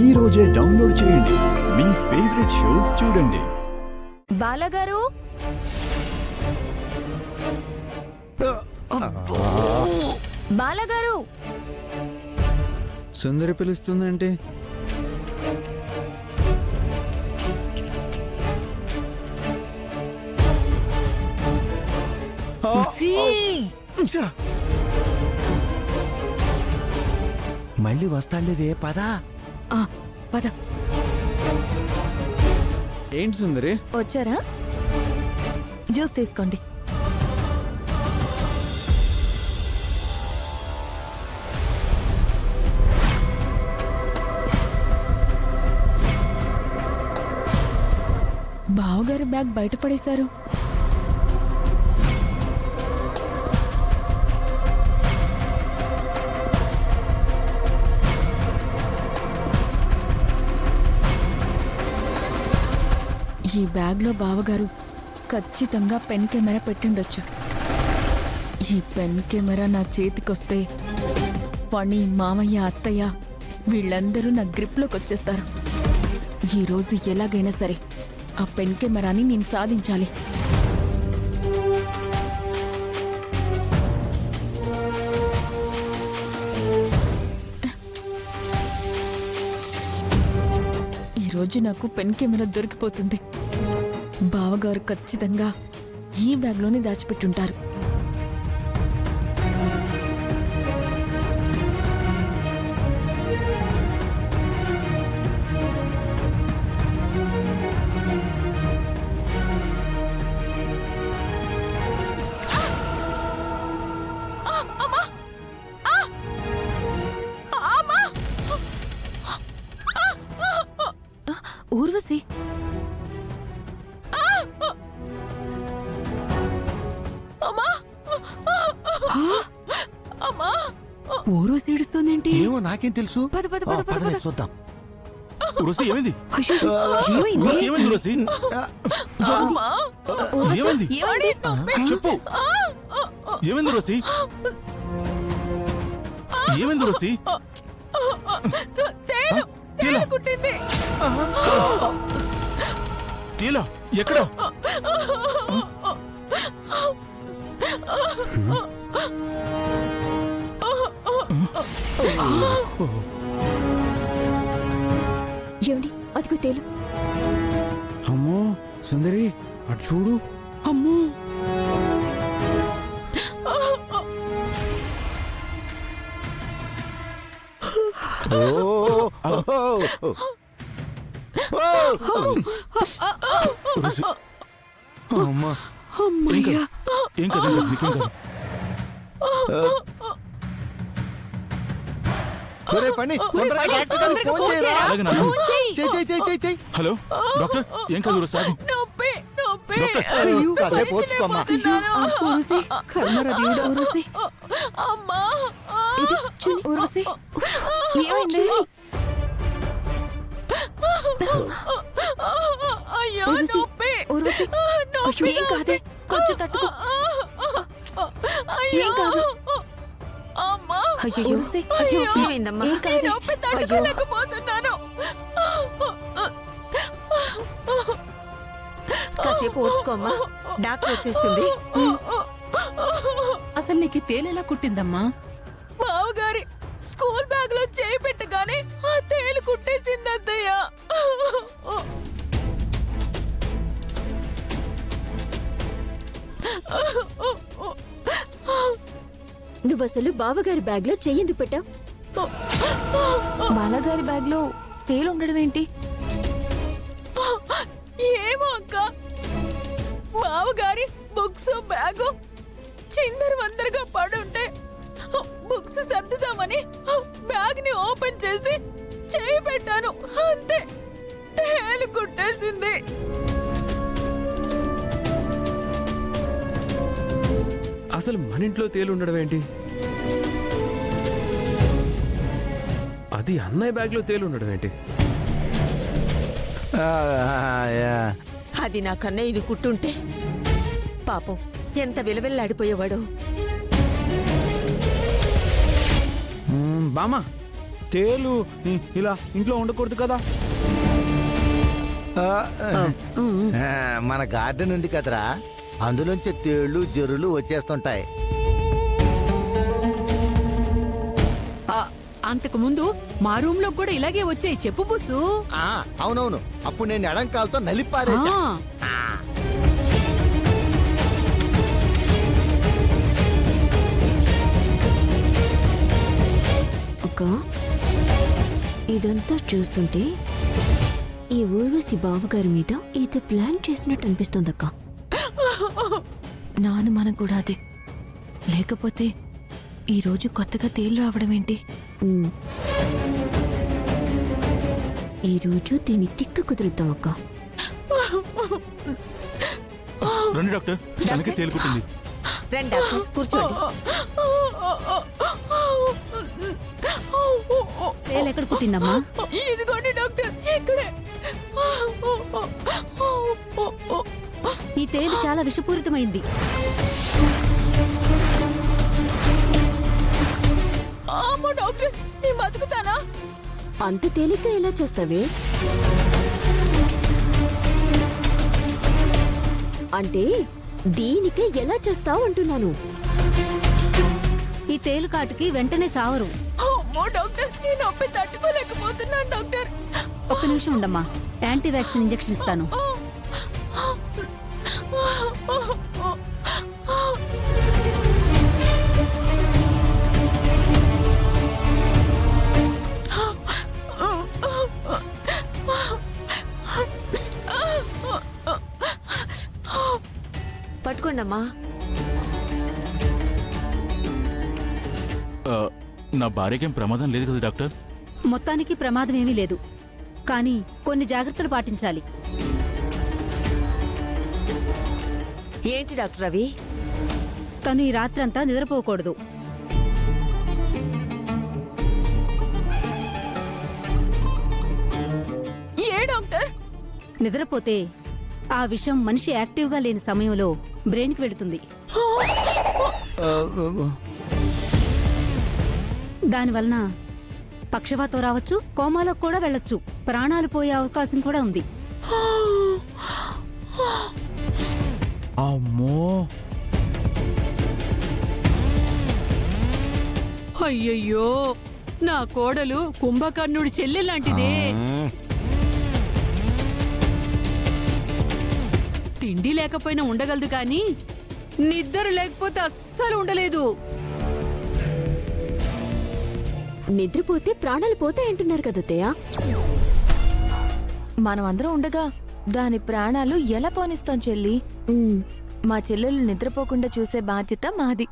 ఈ రోజే డౌన్లోడ్ చేయండి. మీ ఫేవరెట్ షోస్ చూడండి. బాలగారు, బాలగారు, సుందరి పిలుస్తుందంటే మళ్ళీ వస్తాడువే పదా. పద. ఏంటి సుందరి? వచ్చారా? జ్యూస్ తీసుకోండి. బావగారి బ్యాగ్ బయటపడేశారు. ఈ బ్యాగ్లో బావగారు ఖచ్చితంగా పెన్ కెమెరా పెట్టిండొచ్చు. ఈ పెన్ కెమెరా నా చేతికొస్తే పని, మామయ్య, అత్తయ్య వీళ్ళందరూ నా గ్రిప్లోకి వచ్చేస్తారు. ఈరోజు ఎలాగైనా సరే ఆ పెన్ కెమెరాని నేను సాధించాలి. ఈరోజు నాకు పెన్ కెమెరా దొరికిపోతుంది. బావగారు ఖచ్చితంగా ఈ బ్యాగ్లోనే దాచిపెట్టుంటారు. ఊర్వశి, ఊర్వశి ఏడుస్తోందేంటి? ఏమో నాకేం తెలుసు. పద పద పద పద పద. చూద్దాం. ఊర్వశి, ఏమైంది? అయ్యో, ఏమైంది? ఊర్వశి, ఏమైంది? ఊర్వశి, ఏమైంది? చెప్పు. ఏమైంది ఊర్వశి? ఏమైంది ఊర్వశి? తేలా ఎక్కడ? ఏమండి, అదిగో తేలు. అమ్మో సుందరి, అటు చూడు. అమ్మో, ఊర్వశి, అమ్మా అమ్మయ్యా. ఏం కదా నీకేం కాదు. ఒరే పని, తొందరగా డాక్టర్ గారికి ఫోన్ చేయరా? అలాగే నాన్న. ఫోన్ చెయ్యి. చెయ్. హలో డాక్టర్, ఏం కాదు ఊర్వశి, ఆగు. అయ్యో, కాసేపు ఓర్చుకోమ్మా. ఊర్వశి, కర్మరా దేవుడా. ఊర్వశి, ఇది చూడు. ఊర్వశి, ఏమైంది? ఊర్వశి, ఊర్వశి, అయ్యో, ఏం కాదే, కొంచెం తట్టుకో. ఏం కాదు. అయ్యో, ఊర్వశి, అయ్యో, ఏమైందమ్మా? ఏం కాదే. కాసేపు ఓర్చుకోమ్మా, డాక్టర్ వచ్చేస్తుంది. అసలు నీకు తేలెలా కుట్టిందమ్మా? మావగారి స్కూల్ బ్యాగ్ లో చేయి పెట్టగానే ఆ తేలు కుట్టేసింది అత్తయ్య. నువ్వసలు బావగారి బ్యాగ్ లో చెయ్యెందుకు పెట్టావు? బాలగారి బ్యాగ్ లో తేలు ఉండడం ఏంటి? ఏమో అక్క, మావగారి బుక్స్ బ్యాగు చిందరు వందరగా పడుంటే బుక్స్ సర్దుదామని బ్యాగ్ ని ఓపెన్ చేసి చేయి పెట్టాను, అంతే తేలు కుట్టేసింది. అసలు మన ఇంట్లో తేలు ఉండడం ఏంటి? అది అన్నయ్య బ్యాగ్ లో తేలు ఉండడం ఏంటి? అది నా కన్నయ్యని కుట్టుంటే పాపం ఎంత విలవిల్లాడిపోయేవాడు. బామా, తేలు ఇలా ఇంట్లో ఉండకూడదు కదా. మన గార్డెన్ ఉంది కదరా, అందులోంచి తేళ్లు జరులు వచ్చేస్తుంటాయి. అంతకు ముందు మా రూమ్ లో కూడా ఇలాగే వచ్చాయి చెప్పు బుసు. అవునవును, అప్పుడు నేను ఎడం కాలుతో నలిపారేసా. అక్క, ఇదంతా చూస్తుంటే ఈ ఊర్వశి బావగారి మీద ఏదో ప్లాన్ చేసినట్టు అనిపిస్తోందక్క. నా అనుమానం కూడా అదే. లేకపోతే ఈరోజు కొత్తగా తేలు రావడం ఏంటి? ఉమ్. ఈరోజు దీన్ని తిక్క కుదురుద్దాం అక్క. రండి డాక్టర్, తనకి తేలు కుట్టింది. రండి డాక్టర్, కూర్చోండి. తేలు ఎక్కడ పుట్టిందమ్మా? ఇదిగోండి డాక్టర్, ఇక్కడే. ఈ తేలు చాలా విషపూరితమైంది. అమ్మో డాక్టర్, నేను బతుకుతానా? అంత తేలిగ్గా ఎలా చేస్తావే? అంటే దీనికే ఎలా చేస్తావు అంటున్నాను. ఈ తేలు కాటుకి వెంటనే చావరు. అమ్మో డాక్టర్, నేను నొప్పి తట్టుకోలేకపోతున్నాను డాక్టర్. ఒక్క నిమిషం ఉండమ్మా, యాంటీ వ్యాక్సిన్ ఇంజెక్షన్ ఇస్తాను. పట్టుకోండమ్మా. నా భార్యకేం ప్రమాదం లేదు కదా డాక్టర్? మొత్తానికి ప్రమాదం ఏమీ లేదు, కానీ కొన్ని జాగ్రత్తలు పాటించాలి. ఏంటి డాక్టర్ అవి? తను ఈ రాత్రంతా నిద్రపోకూడదు. ఏ డాక్టర్? నిద్రపోతే ఆ విషం మనిషి యాక్టివ్గా లేని సమయంలో బ్రెయిన్కి వెళుతుంది. దానివలన పక్షవాతం రావచ్చు, కోమాలోకి కూడా వెళ్ళొచ్చు, ప్రాణాలు పోయే అవకాశం కూడా ఉంది. అమ్మో, అయ్యయ్యో, నా కోడలు కుంభకర్ణుడి చెల్లెలాంటిదే. తిండి లేకపోయినా ఉండగలదు కానీ నిద్ర లేకపోతే అస్సలు ఉండలేదు. నిద్రపోతే ప్రాణాలు పోతాయంటున్నారు కదా తేయా. మనం అందరం ఉండగా దాని ప్రాణాలు ఎలా పోనిస్తాం చెల్లి? మా చెల్లెలు నిద్రపోకుండా చూసే బాధ్యత మాది.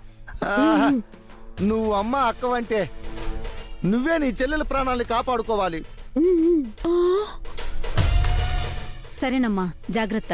నువ్వు అమ్మ అక్కవంటే నువ్వే నీ చెల్లెల ప్రాణాలు కాపాడుకోవాలి. సరేనమ్మా, జాగ్రత్త.